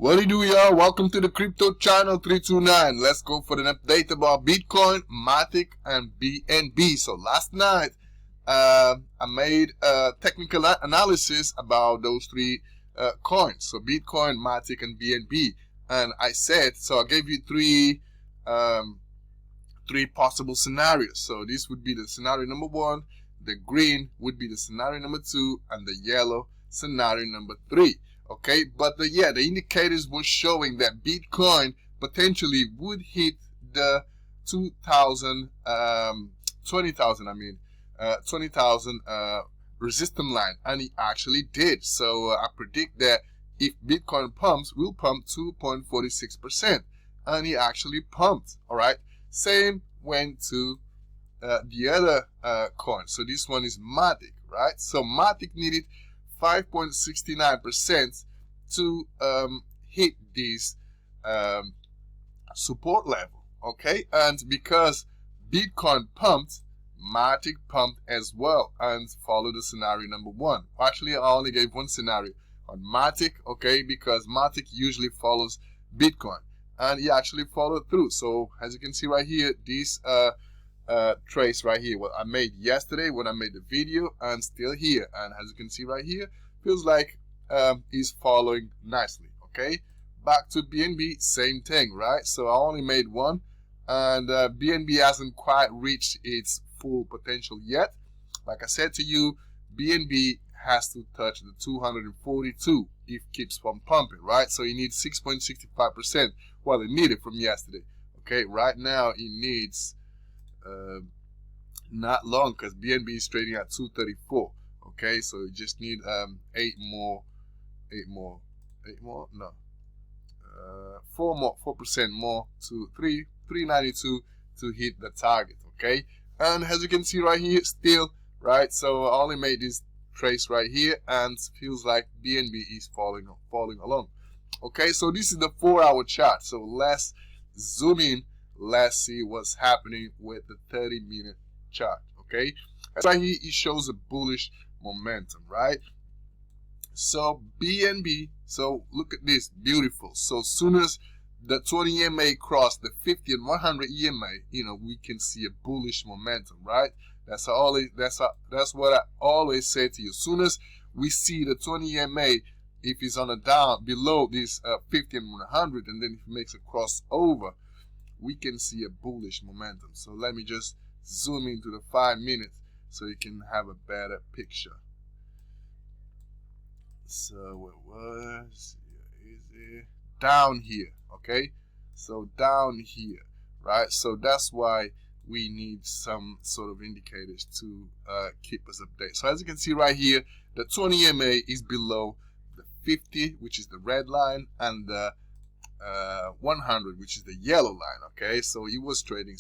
What do you do, y'all? Welcome to the crypto channel 329. Let's go for an update about Bitcoin, Matic, and BNB. So last night, I made a technical analysis about those three coins. So Bitcoin, Matic, and BNB. And I said, so I gave you three possible scenarios. So this would be the scenario number 1, the green would be the scenario number 2, and the yellow scenario number 3. Okay, but the indicators were showing that Bitcoin potentially would hit the 20,000 resistance line, and it actually did. So I predict that if Bitcoin pumps, will pump 2.46%, and it actually pumped. All right, same went to the other coin. So this one is Matic, right? So Matic needed 5.69% to hit this support level, okay? And because Bitcoin pumped, Matic pumped as well and followed the scenario number 1. Actually, I only gave one scenario on Matic, okay, because Matic usually follows Bitcoin, and he actually followed through. So as you can see right here, this trace right here, what I made yesterday when I made the video, and still here, and as you can see right here, feels like is following nicely. Okay, back to BNB, same thing, right? So I only made one, and BNB hasn't quite reached its full potential yet. Like I said to you, BNB has to touch the 242 if it keeps on pumping, right? So it needs 6.65%. Well, it needed from yesterday. Okay, right now it needs not long, because BNB is trading at 234. Okay, so you just need 4% more to 392 to hit the target. Okay, and as you can see right here, still, right? So I only made this trace right here, and feels like BNB is falling along. Okay, so this is the 4-hour chart. So let's zoom in. Let's see what's happening with the 30-minute chart. Okay, right here it shows a bullish momentum, right? So BNB, so look at this, beautiful. So as soon as the 20 EMA cross the 50 and 100 EMA, we can see a bullish momentum, right? That's what I always say to you. As soon as we see the 20 EMA, if it's on a down below this 50 and 100, and then if it makes a crossover, we can see a bullish momentum. So let me just zoom into the 5 minutes so you can have a better picture. So it was down here, okay? So down here, right? So that's why we need some sort of indicators to keep us updated. So as you can see right here, the 20 EMA is below the 50, which is the red line, and the 100, which is the yellow line. Okay, so it was trading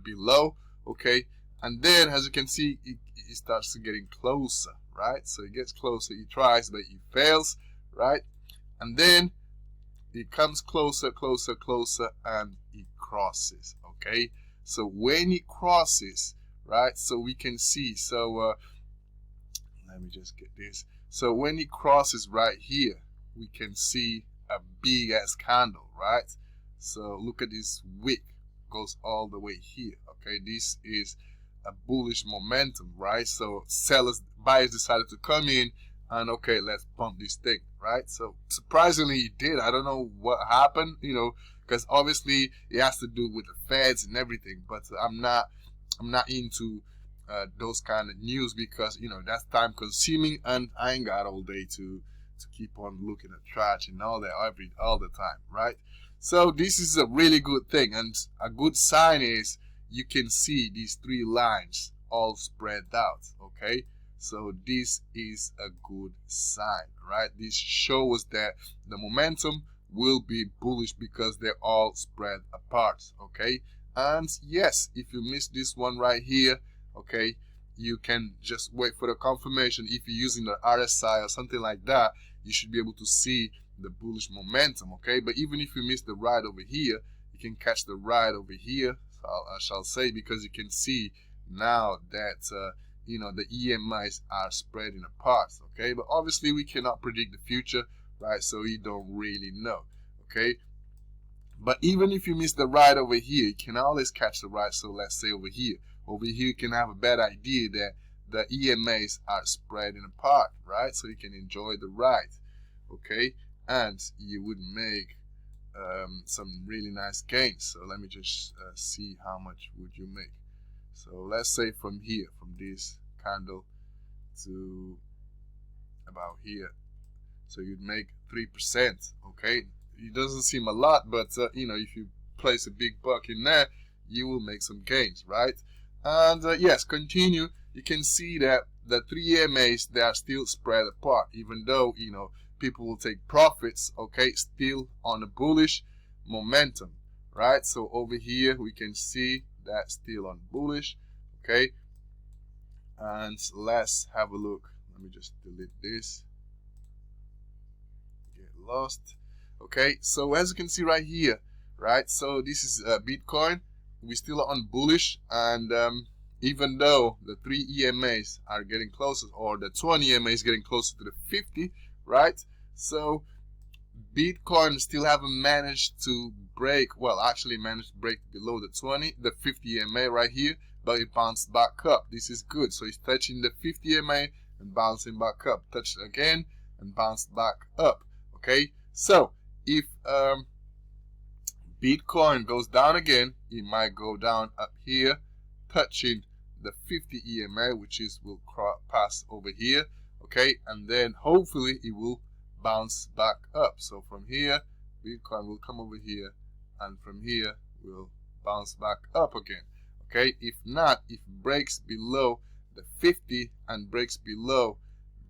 below. Okay, and then as you can see, it starts to getting closer, right? So it gets closer, it tries, but it fails, right? And then it comes closer, and it crosses. Okay, so when it crosses, right, so we can see, so let me just get this. So when it crosses right here, we can see a big ass candle, right? So look at this wick, goes all the way here. Okay, this is a bullish momentum, right? So buyers decided to come in and, okay, let's pump this thing, right? So surprisingly it did. I don't know what happened, because obviously it has to do with the feds and everything, but I'm not into those kind of news, because that's time consuming, and I ain't got all day to keep on looking at trash and all that all the time, right? So this is a really good thing, and a good sign is you can see these 3 lines all spread out. Okay, so this is a good sign, right? This shows that the momentum will be bullish because they're all spread apart. Okay, and yes, if you miss this one right here, okay, you can just wait for the confirmation. If you're using the RSI or something like that, you should be able to see the bullish momentum. Okay, but even if you miss the ride over here, you can catch the ride over here, I shall say, because you can see now that the EMIs are spreading apart. Okay, but obviously we cannot predict the future, right? So you don't really know, okay? But even if you miss the ride over here, you can always catch the ride. So let's say over here you can have a better idea that the EMAs are spreading apart, right? So you can enjoy the ride, okay? And you would make some really nice gains. So let me just see how much would you make. So let's say from here, from this candle to about here, so you'd make 3%, okay? It doesn't seem a lot, but you know, if you place a big buck in there, you will make some gains, right? And yes, continue. You can see that the 3 EMAs, they are still spread apart, even though, you know, people will take profits, okay, still on a bullish momentum, right? So over here we can see that still on bullish, okay? And let's have a look. Let me just delete this, get lost. Okay, so as you can see right here, right, so this is Bitcoin. We still on bullish, and even though the 3 EMAs are getting closer, or the 20 EMAs getting closer to the 50, right? So Bitcoin still haven't managed to break, well, actually managed to break below the 50 EMA right here, but it bounced back up. This is good. So it's touching the 50 EMA and bouncing back up, touched again and bounced back up. Okay, so if Bitcoin goes down again, it might go down up here, touching the 50 EMA, which is will pass over here, okay, and then hopefully it will bounce back up. So from here, Bitcoin will come over here, and from here will bounce back up again. Okay, if not, if it breaks below the 50 and breaks below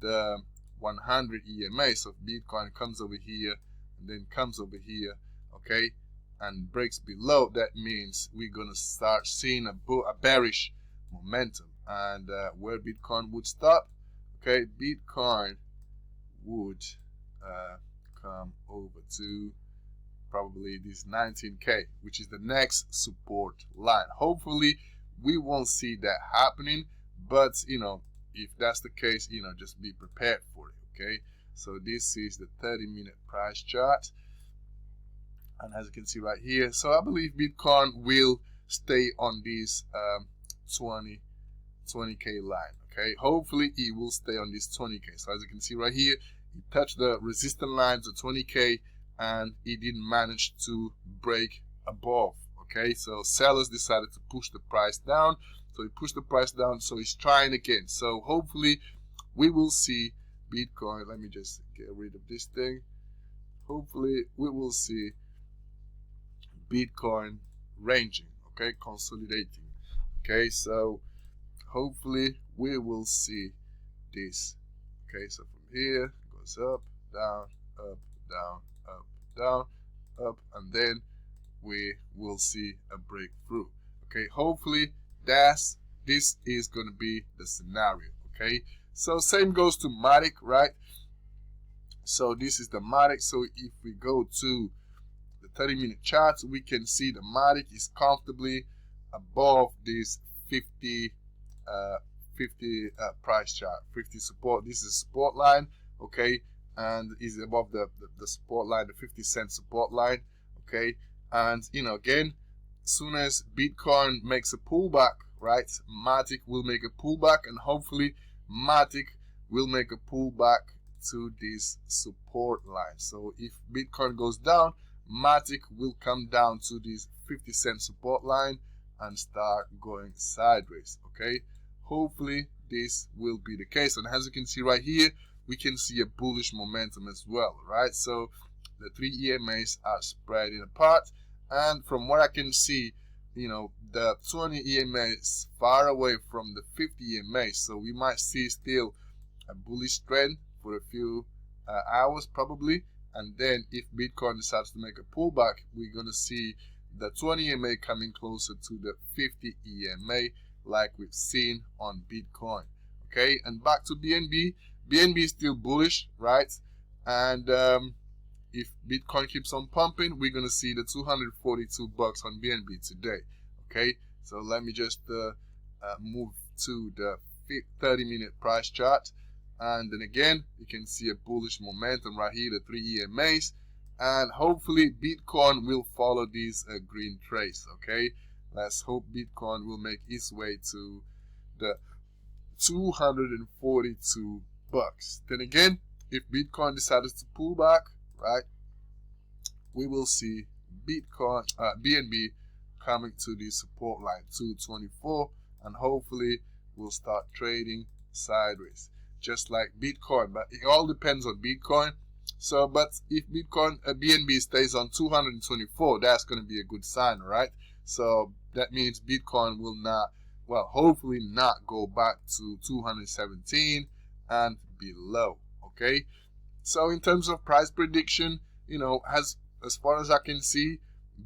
the 100 EMA, so if Bitcoin comes over here and then comes over here, okay, and breaks below, that means we're gonna start seeing a bearish momentum. And where Bitcoin would stop, okay, Bitcoin would come over to probably this 19K, which is the next support line. Hopefully we won't see that happening, but you know, if that's the case, you know, just be prepared for it. Okay, so this is the 30-minute price chart, and as you can see right here, so I believe Bitcoin will stay on this 20K line. Okay, hopefully it will stay on this 20K. So as you can see right here, it touched the resistance lines of 20K and it didn't manage to break above. Okay, so sellers decided to push the price down, so he pushed the price down, so he's trying again. So hopefully we will see Bitcoin, let me just get rid of this thing, hopefully we will see Bitcoin ranging, okay, consolidating. Okay, so hopefully we will see this. Okay, so from here goes up, down, up, down, up, down, up, and then we will see a breakthrough. Okay, hopefully this is going to be the scenario. Okay, so same goes to Matic, right? So this is the Matic. So if we go to the 30-minute charts, we can see the Matic is comfortably above this 50 price chart, 50 support. This is support line, okay, and is above the support line, the 50-cent support line. Okay, and you know, again, as soon as Bitcoin makes a pullback, right, Matic will make a pullback, and hopefully Matic will make a pullback to this support line. So if Bitcoin goes down, Matic will come down to this 50-cent support line and start going sideways. Okay, hopefully this will be the case, and as you can see right here, we can see a bullish momentum as well, right? So the 3 EMAs are spreading apart, and from what I can see, you know, the 20 EMA is far away from the 50 EMA, so we might see still a bullish trend for a few hours probably, and then if Bitcoin decides to make a pullback, we're going to see the 20 EMA coming closer to the 50 EMA like we've seen on Bitcoin. Okay, and back to BNB. BNB is still bullish, right? And if Bitcoin keeps on pumping, we're going to see the 242 bucks on BNB today. Okay, so let me just move to the 30-minute price chart, and then again you can see a bullish momentum right here, the 3 EMAs, and hopefully Bitcoin will follow this green trace. Okay, let's hope Bitcoin will make its way to the 242 bucks. Then again, if Bitcoin decides to pull back, right, we will see Bitcoin BNB coming to the support line 224, and hopefully we'll start trading sideways just like Bitcoin. But it all depends on Bitcoin. So but if Bitcoin BNB stays on 224, that's going to be a good sign, right? So that means Bitcoin will not, well, hopefully not go back to 217 and below. Okay, so in terms of price prediction, you know, as far as I can see,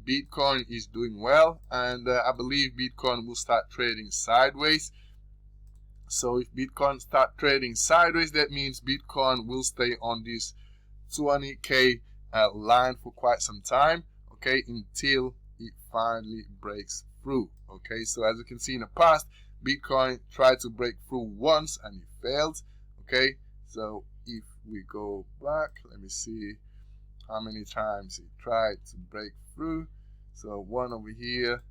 Bitcoin is doing well, and I believe Bitcoin will start trading sideways. So if Bitcoin start trading sideways, that means Bitcoin will stay on this 20k line for quite some time, okay, until it finally breaks through. Okay, so as you can see in the past, Bitcoin tried to break through once and it failed. Okay, so if we go back, let me see how many times it tried to break through. So one over here,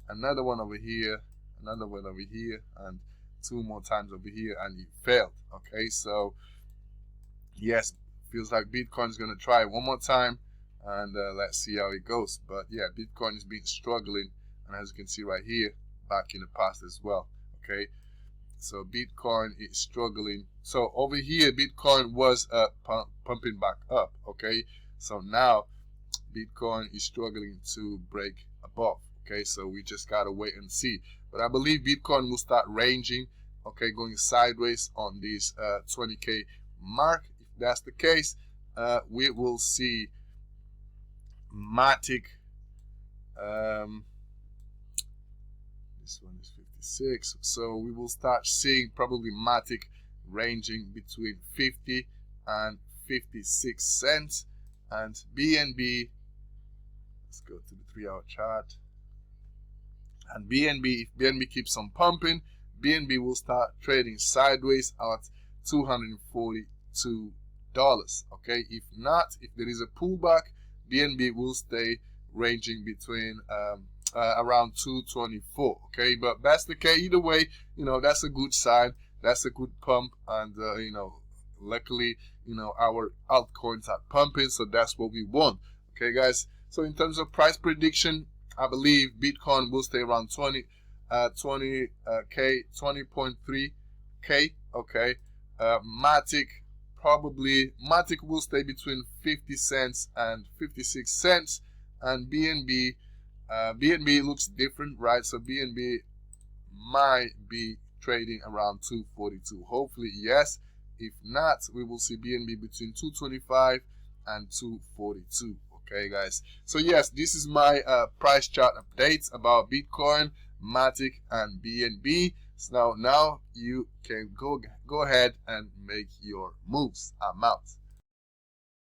another one over here, another one over here, and 2 more times over here, and it failed. Okay, so yes, feels like Bitcoin is going to try one more time, and let's see how it goes. But yeah, Bitcoin has been struggling, and as you can see right here, back in the past as well. Okay, so Bitcoin is struggling. So over here, Bitcoin was pumping back up. Okay, so now Bitcoin is struggling to break above. Okay, so we just gotta wait and see. But I believe Bitcoin will start ranging, okay, going sideways on this 20k mark. If that's the case, we will see Matic. This one is 56, so we will start seeing probably Matic ranging between 50 and 56 cents, and BNB. Let's go to the 3-hour chart. And BNB, if BNB keeps on pumping, BNB will start trading sideways at $242. Okay, if not, if there is a pullback, BNB will stay ranging between around 224. Okay, but that's the case. Either way, you know, that's a good sign. That's a good pump, and you know, luckily, you know, our altcoins are pumping, so that's what we want. Okay, guys. So in terms of price prediction, I believe Bitcoin will stay around 20.3k. Okay, Matic will stay between 50 cents and 56 cents, and BNB looks different, right? So BNB might be trading around 242. Hopefully, yes. If not, we will see BNB between 225 and 242. Okay, guys. So yes, this is my price chart updates about Bitcoin, Matic, and BNB. So now you can go ahead and make your moves. I'm out.